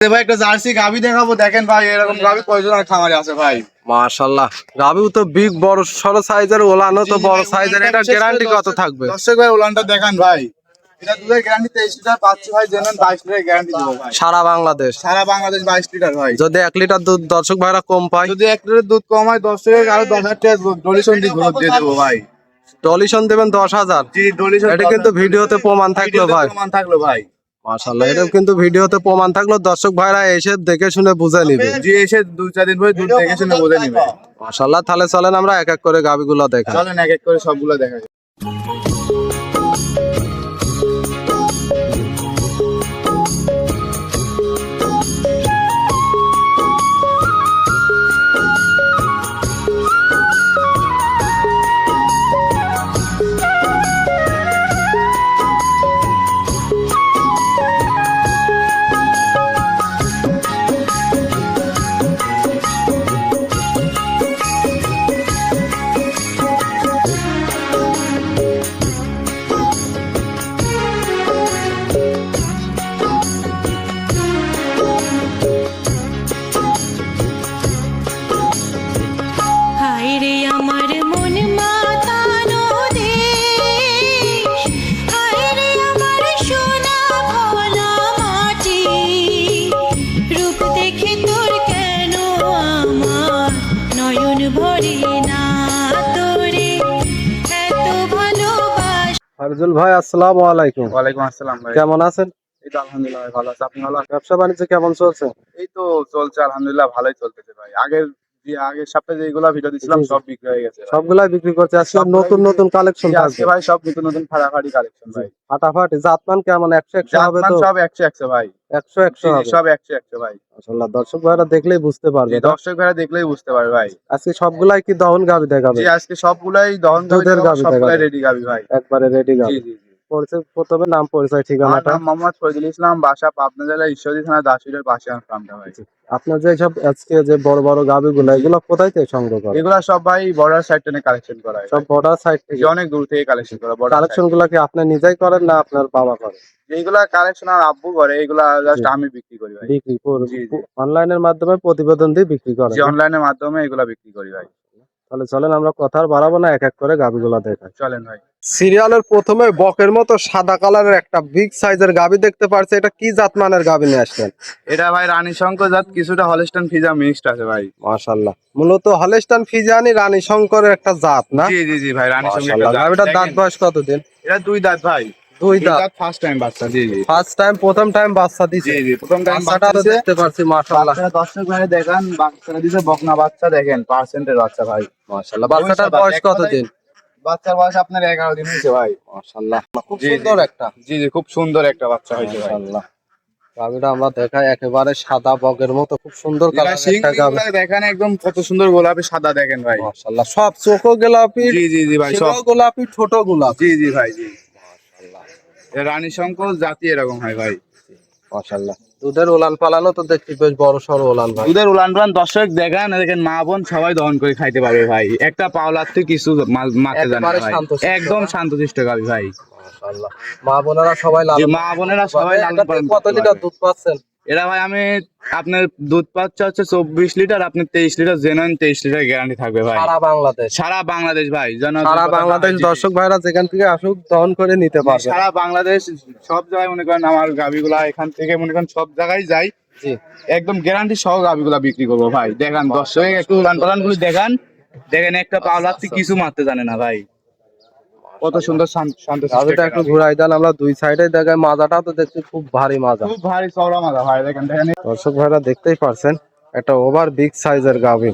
ভাই একটা জার্সি গাভী দেখাবো, দেখেন ভাই এরকম গাভী কয়জন খামারে আছে ভাই। মাশাআল্লাহ, গাভী তো বিগ বড় সরো সাইজের, ওলানো তো বড় সাইজের। এটা গ্যারান্টি কত থাকবে? দর্শক ভাই ওলানটা দেখেন ভাই, এটা দুধের গ্যারান্টি 23 লিটার পাচ্ছি ভাই, জেনুইন 22 লিটার গ্যারান্টি দেবো ভাই। সারা বাংলাদেশ 22 লিটার ভাই। যদি 1 লিটার দুধ দর্শক ভাইরা কম পায়, যদি 1 লিটার দুধ কম হয় দর্শকের আরো 10,000 টাকা ডোনেশন দিয়ে গ্রুপ দিয়ে দেবো ভাই। ডলিশন দেবেন 10,000। জি ডোনেশন, এটা কিন্তু ভিডিওতে প্রমাণ থাকলো ভাই। প্রমাণ থাকলো ভাই। মাশাআল্লাহ, এটা কিন্তু ভিডিওতে প্রমাণ থাকলো, দর্শক ভাইরা এসে দেখে শুনে বুঝে নিবে। জি এসে 2-4 দিন পরে দুধ দেখে শুনে বুঝে নিবে। মাশাআল্লাহ, তাহলে চলেন আমরা এক এক করে গাভীগুলো দেখাই। চলেন এক এক করে সবগুলো দেখাই। ফারজুল ভাই, আসসালামু আলাইকুম। ওয়ালাইকুম আসসালাম ভাই। কেমন আছেন? এই তো আলহামদুলিল্লাহ ভাই, ভালো আছি। আপনি ভালো আছেন? ব্যবসা বাণিজ্য কেমন চলছে? এই তো চলছে আলহামদুলিল্লাহ, ভালোই চলতেছে ভাই। আগের সপ্তাহে যেগুলা ভিডিও দিছিলাম জি, জি। সব বিক্রি হয়ে গেছে ভাই। সবগুলাই বিক্রি করছে। আজকে সবগুলাই নতুন নতুন কালেকশন জি, আজকে থাকবে ভাই সব নতুন নতুন ফাটাফাটি কালেকশন ভাই। ফাটাফাটি। জাতমান কেমন? 100 হবে জাতমান তো? সব 100 ভাই। 100 জি, জি, হবে। সব 100 ভাই। মাশাআল্লাহ, দর্শক ভাইরা দেখলেই বুঝতে পারবে। জি, দর্শক ভাইরা দেখলেই বুঝতে পারবে ভাই। আজকে সবগুলাই কি দহন গাভী দেখাবে? জি, আজকে সবগুলাই দহন গাভী দুধের দেখাবো, গাভী সবগুলাই দেখাবে। রেডি গাভী ভাই। একবারে রেডি জি, গাভী। জি, জি। পরিচয়, প্রথমে নাম পরিচয় আমার ঠিকানাটা। নাম মোহাম্মদ ফজলুল ইসলাম, বাসা পাবনা জেলা ঈশ্বরদী থানা দাসুরের পাশে আমার ফার্মটা ভাই। আপনার যে সব আজকে যে বড় বড় গাভীগুলো, এগুলো কোথায় থেকে সংগ্রহ করেন? এগুলা সব ভাই বর্ডার সাইড থেকে কালেকশন করা হয় সব ভাই। বর্ডার সাইড জি, থেকে? অনেক দূর থেকে কালেকশন করা বর্ডার সাইড। কালেকশন গুলা কি আপনি নিজেই করেন না আপনার বাবা করে? এইগুলা কালেকশন আর আব্বু করে, এগুলা জাস্ট জি। আমি বিক্রি করি ভাই। বিক্রি করে জি, জি। অনলাইনের মাধ্যমে প্রতিবেদন দিয়ে বিক্রি করেন? জি, অনলাইনের মাধ্যমে এগুলা বিক্রি করি ভাই। তাহলে চলেন আমরা কথা আর বাড়াবো না, এক এক করে গাভীগুলা দেখাই। চলেন ভাই। সিরিয়ালের প্রথমে বকের মতো সাদা কালারের একটা বিগ সাইজের গাভী দেখতে পারছে। এটা কি জাতমানের গাভী নিয়ে আসলেন? এটা ভাই রানী শঙ্কর জাত, কিছুটা হলস্টাইন ফিজা মিক্সড আছে ভাই। মাশাআল্লাহ, মূলত হলস্টাইন ফিজিয়ানি রানী শঙ্করের একটা জাত না? জি, জি, জি ভাই, রানী শঙ্কর মাশাআল্লাহ, গাভীটার দাঁত বয়স কতদিন? এটা 2 দাঁত ভাই। 2 দাঁত। ফার্স্ট টাইম বাচ্চা। জি, জি। ফার্স্ট টাইম, প্রথম টাইম বাচ্চা দিছে। জি, জি, প্রথম টাইম বাচ্চাটা তো দেখতে পাচ্ছি মাশাআল্লাহ। বাচ্চাটা দর্শক ভাই দেখেন, বাচ্চাটা দিছে বকনা বাচ্চা, দেখেন পার্সেন্টের বাচ্চা ভাই। মাশাআল্লাহ, বাচ্চাটার বয়স কতদিন? বাচ্চার বয়স আপনার 11 দিন হয়েছে ভাই। মাশাআল্লাহ, খুব জি, জি। সুন্দর একটা। জি, জি, খুব সুন্দর একটা বাচ্চা হয়েছে ভাই। মাশাআল্লাহ, গাভীটা আমরা দেখাই একেবারে সাদা বকের মতো, খুব সুন্দর কালার একটা গাভী। দেখেন একদম কত সুন্দর গোলাপি সাদা, দেখেন ভাই। মাশাআল্লাহ, সব চোখও গোলাপি, জি, জি, জি ভাই, সব শিরাও গোলাপি, ঠোঁটও গোলাপি। জি, জি ভাই, জি। এ রানী শঙ্কর জাতি এরকম হয় ভাই। মাশাআল্লাহ, দুধের উলান পালানো তো দেখছি বেশ বড় সড় উলান ভাই। দুধের উলান পালান দর্শক দেখেন, দেখেন মা বোন সবাই দহন করে খাইতে পারবে ভাই। একটা পাওলার থেকে কিছু মারতে জানে না একেবারে ভাই। শান্তশিষ্ট। একদম শান্তশিষ্ট গাভী ভাই। মাশাআল্লাহ, মা বোনেরা সবাই জি, লালন মা বোনেরা সবাই লালন এটা থেকে পালন কত করতে লিটার পারবে। দুধ পাচ্ছেন? এরা ভাই আমি আপনার দুধ পাচ্ছে হচ্ছে 24 লিটার, আপনি 23 লিটার জেনুইন 23 লিটার গ্যারান্টি থাকবে ভাই। সারা বাংলাদেশ? সারা বাংলাদেশ ভাই, সারা বাংলাদেশ দর্শক ভাইরা যেখান থেকে আসুক দহন করে নিতে পারবে। সারা বাংলাদেশ সব জায়গায় মনে করেন আমার গাভিগুলা এখান থেকে মনে করেন সব জায়গায় যাই। জি, একদম গ্যারান্টি সহ গাভিগুলা বিক্রি করবো ভাই। দেখেন দর্শক একটু উলান পালান গুলি দেখেন, দেখেন একটা পাওলার থেকে কিছু মারতে জানে না ভাই। কত সুন্দর শান্ত গাভীটা একটু ঘুরাই দেন, আমরা দুই সাইডে দেখাই। মাজাটা তো দেখছি খুব ভারী মাজা। খুব ভারী চওড়া মাথা ভাই, দেখেন দেখেন। দর্শক ভাইরা দেখতেই পারছেন, একটা ওভার বিগ সাইজের গাভী,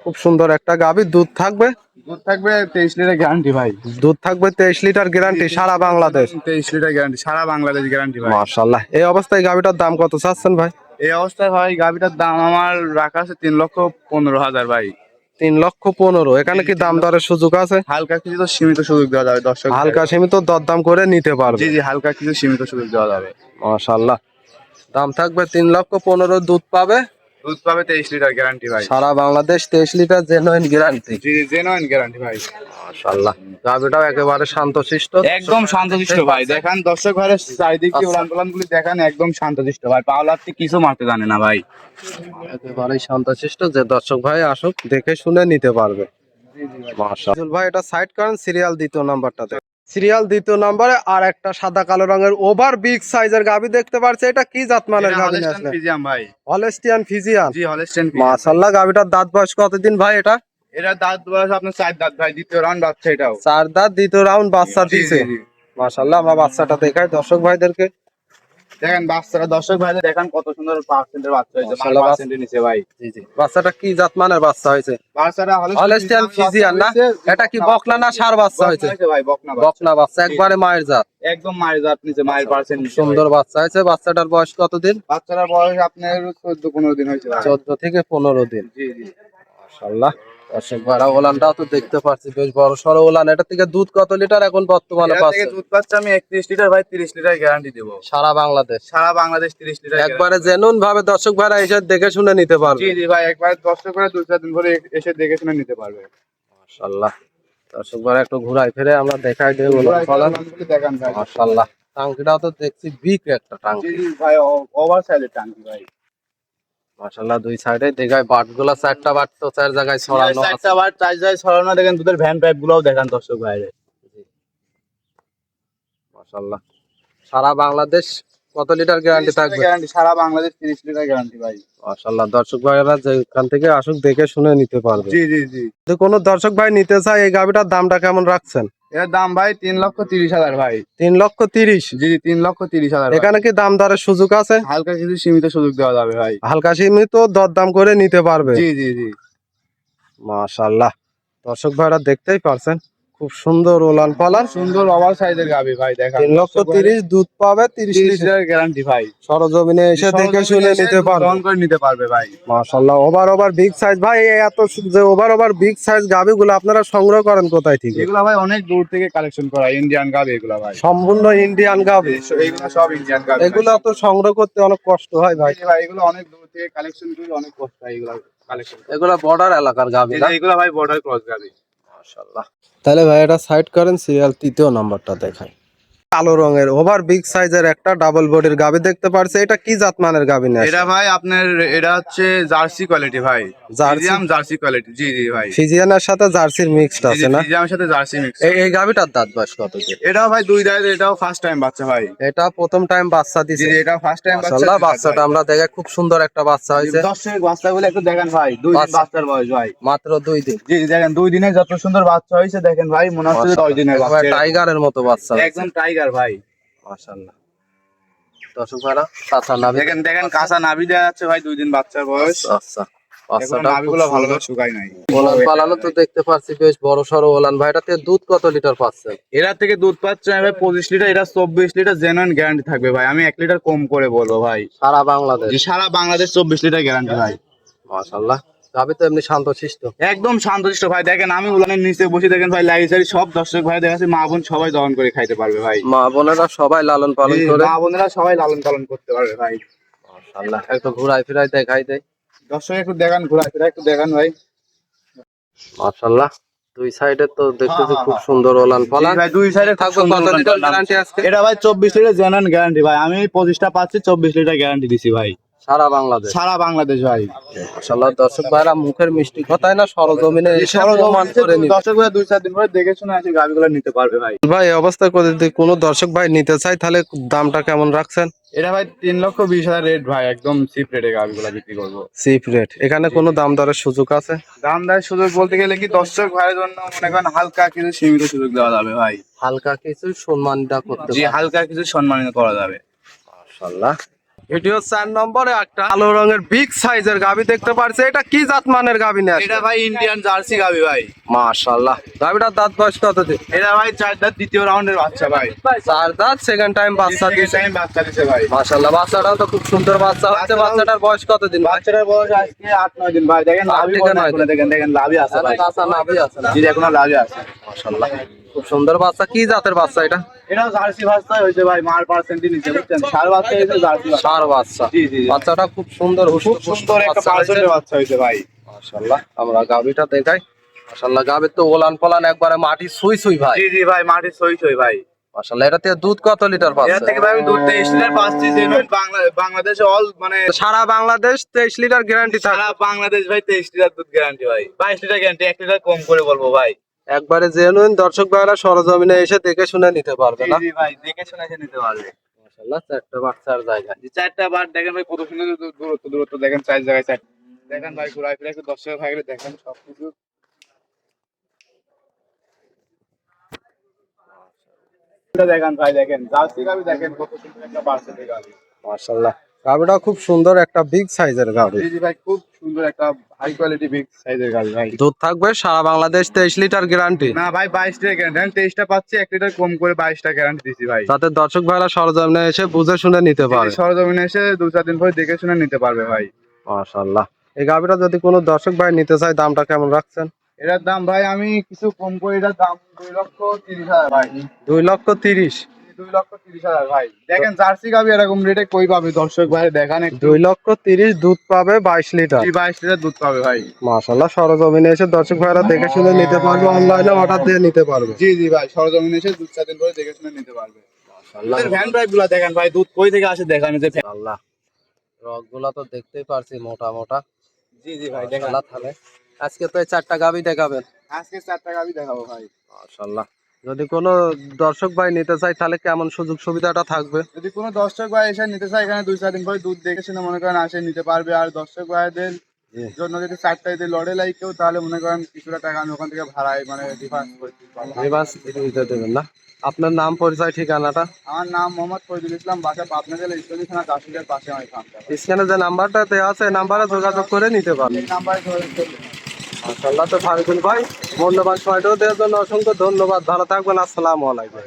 খুব সুন্দর একটা গাভী। দুধ থাকবে? দুধ থাকবে 23 লিটার গ্যারান্টি ভাই। দুধ থাকবে 23 লিটার গ্যারান্টি সারা বাংলাদেশ? 23 লিটার গ্যারান্টি সারা বাংলাদেশ গ্যারান্টি ভাই। মাশাআল্লাহ, এই অবস্থায় গাভীটার দাম কত চাচ্ছেন ভাই? এই অবস্থায় ভাই গাভিটার দাম আমার রাখা আছে 3,15,000 ভাই। 3,15,000। এখানে কি দাম দরের সুযোগ আছে? হালকা কিছু তো সীমিত সুযোগ দেওয়া যাবে দর্শক। হালকা সীমিত দরদাম করে নিতে পারবে? জি, জি, হালকা কিছু সীমিত সুযোগ দেওয়া যাবে। মাশাআল্লাহ, দাম থাকবে 3,15,000, দুধ পাবে দুধ পাবে 23 লিটার গ্যারান্টি ভাই। সারা বাংলাদেশ 23 লিটার জেনুইন গ্যারান্টি। জি জেনুইন গ্যারান্টি ভাই। মাশাআল্লাহ, গাভিটাও একেবারে শান্তশিষ্ট, একদম শান্তশিষ্ট ভাই। দেখেন দর্শক ভাইয়ের চারিদিকে উলান পালান গুলি দেখেন, একদম শান্তশিষ্ট ভাই। পাওলাতে কিছু মারতে জানে না ভাই, একেবারে শান্তশিষ্ট। যে দর্শক ভাই আসুক দেখে শুনে নিতে পারবে। মাশাআল্লাহ ভাই, এটা সাইড করেন, সিরিয়াল দ্বিতীয় নাম্বারটাতে। সিরিয়াল দ্বিতীয় নম্বরে আর একটা সাদা কালো রঙের ওভার বিগ সাইজের গাভী দেখতে পাচ্ছি। এটা কি জাতমানের গাভী আসলে? ফিজিয়াম ভাই। Holstein Friesian. জি হলস্টিয়ান। মাশাআল্লাহ, গাভীটার দাঁত বয়স কতদিন ভাই এটা? এটা দাঁত বয়স আপনার 4 দাঁত ভাই, দ্বিতীয় রাউন্ড বাচ্চা এটাও। 4 দাঁত, দ্বিতীয় রাউন্ড বাচ্চা দিছে। মাশাআল্লাহ, আমরা বাচ্চাটা দেখাই দর্শক ভাইদেরকে। দেখেন বাচ্চাটা দর্শক ভাইদের দেখেন কত সুন্দর পার্সেন্টের বাচ্চা হয়েছে, মাশাআল্লাহ, পার্সেন্টের নিচে ভাই। জি জি, বাচ্চাটা কি জাতমানের বাচ্চা হয়েছে? বাচ্চাটা হলস্টিয়ান ফিজিয়ান না? এটা কি বকনা না ষাঁড় বাচ্চা হয়েছে? ভাই বকনা বাচ্চা। বকনা বাচ্চা, একবারে মায়ের জাত। একদম মায়ের জাত নিচে, মায়ের পার্সেন্ট নিচে। সুন্দর বাচ্চা হয়েছে। বাচ্চাটার বয়স কতদিন? বাচ্চাটার বয়স আপনার 14-15 দিন হয়েছে ভাই। 14 থেকে 15 দিন। জি জি। মাশাআল্লাহ, দর্শক ভাইরা ওলানটাও তো দেখতে পাচ্ছি, বেশ বড় সড়ো ওলান। এটা থেকে দুধ কত লিটার এখন বর্তমানে এর পাচ্ছে? থেকে দুধ পাচ্ছে আমি 31 লিটার ভাই, 30 লিটার গ্যারান্টি দেব। সারা বাংলাদেশ? সারা বাংলাদেশ 30 লিটার একবারে জেনুইন ভাবে দর্শক ভাইরা এসে দেখে শুনে নিতে পারবে। জি জি ভাই, একবার কষ্ট করে 2-4 দিন ধরে এসে দেখে শুনে নিতে পারবে। মাশাআল্লাহ, দর্শক ভাইরা একটু ঘুরাই ফিরে আমরা দেখাই দেব ওলান ফলান। দেখেন ভাই মাশাআল্লাহ, টাঙ্কিটাও তো দেখছি বিগ একটা টাঙ্কি। জি জি ভাই, ওভার সাইজের টাঙ্কি ভাই। মাশাআল্লাহ, দুই সাইডে দেখায় বাটগুলা, চারটা বাট তো চার জায়গায় ছড়ানো আছে। চারটা বার চার জায়গায় ছড়ানো। দেখেন দুধের ভ্যান পাইপ গুলোও দেখেন দর্শক ভাইরে। মাশাআল্লাহ, সারা বাংলাদেশ কত লিটার গ্যারান্টি থাকবে? গ্যারান্টি সারা বাংলাদেশ 30 লিটার গ্যারান্টি ভাই। মাশাআল্লাহ, দর্শক ভাইরা যেখান থেকে আসুক দেখে শুনে নিতে পারবে। জি জি জি। যদি কোনো দর্শক ভাই নিতে চায়, এই গাভিটার দামটা কেমন রাখছেন? এর দাম ভাই 3,30,000 ভাই। 3,30,000? জি জি 3,30,000। এখানে কি দাম দরের সুযোগ আছে? হালকা কিছু সীমিত সুযোগ দেওয়া যাবে ভাই। হালকা সীমিত দরদাম করে নিতে পারবে। জি জি জি। মাশাআল্লাহ, দর্শক ভাইরা দেখতেই পারছেন, খুব সুন্দর ওলান পালান, সুন্দর ওভার সাইজের গাবি ভাই। দেখেন 3,30,000 দুধ পাবে, 30 30 লিটার লিটার গ্যারান্টি ভাই। সরজমিনে এসে দেখে শুনে নিতে পারবে। গ্রহণ করে নিতে পারবে ভাই। মাশাআল্লাহ, ওভার বিগ সাইজ ভাই। এই এত যে ওভার বিগ সাইজ গাবিগুলো আপনারা সংগ্রহ করেন কোথায় থেকে? এগুলা ভাই অনেক দূর থেকে কালেকশন করা, ইন্ডিয়ান গাবি এগুলা ভাই। সম্পূর্ণ ইন্ডিয়ান গাবি? এগুলা সব ইন্ডিয়ান গাবি। এগুলো তো সংগ্রহ করতে অনেক কষ্ট হয় ভাই। ভাই এগুলো অনেক দূর থেকে কালেকশন করে, অনেক কষ্ট হয় এগুলা কালেকশন। এগুলো বর্ডার এলাকার গাবি না? এগুলা ভাই বর্ডার ক্রস গাবি। মাশাআল্লাহ, তাহলে ভাই এটা সাইড করেন, সিরিয়াল তৃতীয় নাম্বারটা দেখাই। কালো রঙের ওভার বিগ সাইজের একটা ডাবল বডির গাবি দেখতে পারছে। এটা কি জাতমানের গাবি না? এটা ভাই আপনার এটা হচ্ছে জার্সি কোয়ালিটি ভাই। ফিজিয়াম জার্সি কোয়ালিটি। জি জি ভাই। ফিজিয়ানের সাথে জার্সির মিক্সড আছে না? ফিজিয়ামের সাথে জার্সি মিক্স। এই গাবিটার দাঁত বয়স কত? এটাও ভাই 2 দাঁত। এটাও ফার্স্ট টাইম বাচ্চা ভাই। এটা প্রথম টাইম বাচ্চা জি দিছে? জি এটাও ফার্স্ট টাইম বাচ্চা। মাশাআল্লাহ, বাচ্চাটা আমরা দেখে খুব সুন্দর একটা বাচ্চা হয়েছে। দর্শক বাচ্চাগুলো একটু দেখেন ভাই, 2 দিন বাচ্চার বয়স ভাই। মাত্র 2 দিন? জি জি দেখেন 2 দিনে যত সুন্দর বাচ্চা হয়েছে দেখেন ভাই, মনে হচ্ছে 10 দিনের বাচ্চা। টাইগারের মতো বাচ্চা, একদম টাইগার ভাই। মাশাআল্লাহ, দর্শক ভাইরা কাঁচা নাভি দেখেন দেখেন কাঁচা নাভি দেওয়া যাচ্ছে ভাই, 2 দিন বাচ্চার বয়স। আচ্ছা, এখন বাচ্চাটা নাভিগুলো ভালোভাবে শুকায় নাই। ওলান পালানো তো দেখতে পাচ্ছি বেশ বড় সড়ো ওলান ভাই। এটাতে দুধ কত লিটার পাচ্ছে? এরা থেকে দুধ পাচ্ছে ভাই 25 লিটার। এটা 24 লিটার জেনুইন গ্যারান্টি থাকবে ভাই। আমি 1 লিটার কম করে বলবো ভাই। সারা বাংলাদেশ? জি সারা বাংলাদেশ 24 লিটার গ্যারান্টি ভাই। মাশাআল্লাহ, গাবি তো এমনি শান্তশিষ্ট, একদম শান্তশিষ্ট ভাই। দেখেন আমি উলানের নিচে বসে দেখেন ভাই, লাইসারি সব দর্শক ভাই দেখাচ্ছি, মা বোন সবাই দহন করে খাইতে পারবে ভাই। মা বোনেরা সবাই লালন পালন করে? মা বোনেরা সবাই লালন পালন করতে পারবে ভাই। মাশাআল্লাহ, একটু ঘুরাই ফিরাই দেখাই দেয় দর্শক একটু দেখান, ঘোরা ফেরা একটু দেখান ভাই। মাশাআল্লাহ, দুই সাইডে তো দেখতেছি খুব সুন্দর ওলান পালান। ভাই 2 সাইডে থাকবে কত লিটার গ্যারান্টি আজকে? এটা ভাই 24 লিটার জেনুইন গ্যারান্টি ভাই। আমি 25টা পাচ্ছি, 24 লিটার গ্যারান্টি দিছি ভাই। সারা বাংলাদেশ? সারা বাংলাদেশ ভাই। মাশাআল্লাহ, দর্শক ভাইরা মুখের মিষ্টি কথাই না সরজমিনে এসে প্রমাণ করে নিতে। দর্শক ভাই 2-4 দিন পরে দেখে শুনে আসি গাবিগুলো নিতে পারবে ভাই। ভাই এই অবস্থায় যদি কোনো দর্শক ভাই নিতে চায় তাহলে দামটা কেমন রাখছেন? এটা ভাই 3,20,000 রেট ভাই, একদম চিপ রেটে গাবিগুলো বিক্রি করবো। Chip rate? এখানে কোনো দাম দরের সুযোগ আছে? দাম দেওয়ার সুযোগ বলতে গেলে কি দর্শক ভাইয়ের জন্য মনে করেন হালকা কিছু সীমিত সুযোগ দেওয়া যাবে ভাই। হালকা কিছু সম্মানটা করতে জি হালকা কিছু সম্মানিত করা যাবে। মাশাআল্লাহ, এটিও 4 নম্বরে একটা কালো রঙের বিগ সাইজের গাবি দেখতে পারছে। এটা কি জাতমানের গাবি না? এটা ভাই ইন্ডিয়ান জার্সি গাবি ভাই। মাশাআল্লাহ, গাবিটার দাঁত বয়স কত দিন? এটা ভাই 4 দাঁত, দ্বিতীয় রাউন্ডের বাচ্চা ভাই। 4 দাঁত, সেকেন্ড টাইম বাচ্চা দিয়েছে। টাইম বাচ্চা দিছে ভাই। মাশাআল্লাহ, বাচ্চাটাও তো খুব সুন্দর বাচ্চা হচ্ছে। বাচ্চাটার বয়স কত দিন? বাচ্চাটার বয়স আজকে 8-9 দিন ভাই। দেখেন লাভি থেকে 9 দিন। দেখেন দেখেন লাভি আছে ভাই। কাঁচা নাভি আছে না? জি এখনো লাভি আছে। মাশাআল্লাহ, খুব সুন্দর বাচ্চা, কি জাতের বাচ্চা এটা? এটাও জার্সি বাচ্চা হয়েছে ভাই, মার পার্সেন্টই নিচে, বুঝছেন? ষাঁড় বাচ্চা হয়েছে, জার্সি বাচ্চা। ষাঁড় বাচ্চা। জি জি জি। বাচ্চাটা খুব সুন্দর, খুব সুন্দর একটা পার্সেন্টের বাচ্চা হয়েছে ভাই। মাশাআল্লাহ। আমরা গাভীটা দেখাই। মাশাআল্লাহ, গাভীর তো ওলান পলান একবারে মাটি সুই সুই ভাই। জি জি ভাই, মাটির সই সই ভাই। মাশাআল্লাহ, এটা থেকে দুধ কত লিটার এর পাচ্ছে? থেকে ভাই আমি দুধ 23 লিটার পাচ্ছি, জেনুইন বাংলাদেশে অল মানে সারা বাংলাদেশ 23 লিটার গ্যারান্টি থাকে। সারা বাংলাদেশ ভাই 23 লিটার দুধ গ্যারান্টি ভাই, 22 লিটার গ্যারান্টি, 1 লিটার কম করে বলবো ভাই। একবারে জেনুইন, দর্শক ভাইরা সরজমিনে এসে দেখে শুনে নিতে পারবে জি না? জি ভাই, দেখে শুনে এসে নিতে পারবে। মাশাআল্লাহ, চারটা বাচ্চার জায়গা। যে চারটা বার দেখেন ভাই, কত সুন্দর দূরত্ব দেখেন, চার জায়গায় চার দেখেন ভাই, ঘুরাই ফিরে একটু দর্শকের ভাই দেখেন সবকিছু। দেখেন ভাই, দেখেন জার্সি গাবি, দেখেন কত সুন্দর একটা পার্সেন্টের গাবি। মাশাআল্লাহ, গাভীটা খুব সুন্দর, একটা বিগ সাইজের গাভী। জি জি ভাই, খুব সুন্দর একটা হাই কোয়ালিটি বিগ সাইজের গাবি ভাই। দুধ থাকবে সারা বাংলাদেশ 23 লিটার গ্যারান্টি। না ভাই, 22 লিটার গ্যারান্টি, আমি 23টা পাচ্ছি, 1 লিটার কম করে 22টা গ্যারান্টি দিছি ভাই। যাতে দর্শক ভাইরা সরজমিনে এসে বুঝে শুনে নিতে পারে। সরজমিনে এসে 2-4 দিন পরে দেখে শুনে নিতে পারবে ভাই। মাশাআল্লাহ, এই গাভীটা যদি কোনো দর্শক ভাই নিতে চায়, দামটা কেমন রাখছেন? এটার দাম ভাই আমি কিছু কম করে, এটার দাম 2,30,000 ভাই। 2,30,000। 2,30,000 ভাই। দেখেন জার্সি গাবি এরকম রেটে কই পাবে দর্শক ভাই, দেখান একটু। 2,30,000 দুধ পাবে 22 লিটার। 22 লিটার দুধ পাবে ভাই। মাশাআল্লাহ, সরজমিনে এসে দর্শক ভাইরা দেখে শুনে নিতে পারবে, অনলাইনে অর্ডার দিয়ে নিতে পারবে। জি জি ভাই, সরজমিনে এসে 2-4 দিন পরে দেখে শুনে নিতে পারবে। মাশাআল্লাহ, ভ্যান ড্রাইভ গুলা দেখেন ভাই, দুধ কই থেকে আসে দেখান, যে আল্লাহ, রগগুলা তো দেখতেই পারছি মোটা মোটা। জি জি ভাই দেখেন। মাশাআল্লাহ, তাহলে আজকে তো এই চারটা গাভী দেখাবেন। আজকে 4টা গাবি দেখাবো ভাই। মাশাআল্লাহ, যদি কোনো দর্শক ভাই নিতে চায় তাহলে কেমন সুযোগ সুবিধাটা থাকবে? যদি কোনো দর্শক ভাই এসে নিতে চায়, এখানে 2-4 দিন পরে দুধ দেখে শুনে মনে করেন আসে নিতে পারবে। আর দর্শক ভাইদের জন্য যদি 4টা যদি লড়ে লাই কেউ, তাহলে মনে করেন কিছুটা টাকা আমি ওখান থেকে ভাড়ায় মানে ডিফারেন্স করে দিতে পারবো। রিভার্স দিতে দেবেন না? আপনার নাম, পরিচয়, ঠিকানাটা? আমার নাম মোহাম্মদ ফরিদুল ইসলাম, বাসা পাবনা জেলা ঈশ্বরদী থানা দাসুলিয়ার পাশে আমার খানটা। স্ক্রিনে যে নাম্বারটা দেওয়া আছে, এই নাম্বারে যোগাযোগ করে নিতে পারবেন। এই নাম্বারে যোগাযোগ করলে। মাশাআল্লাহ, তো ফারুকুল ভাই, মূল্যবান সময়টাও দেওয়ার জন্য অসংখ্য ধন্যবাদ। ভালো থাকবেন, আসসালামু আলাইকুম।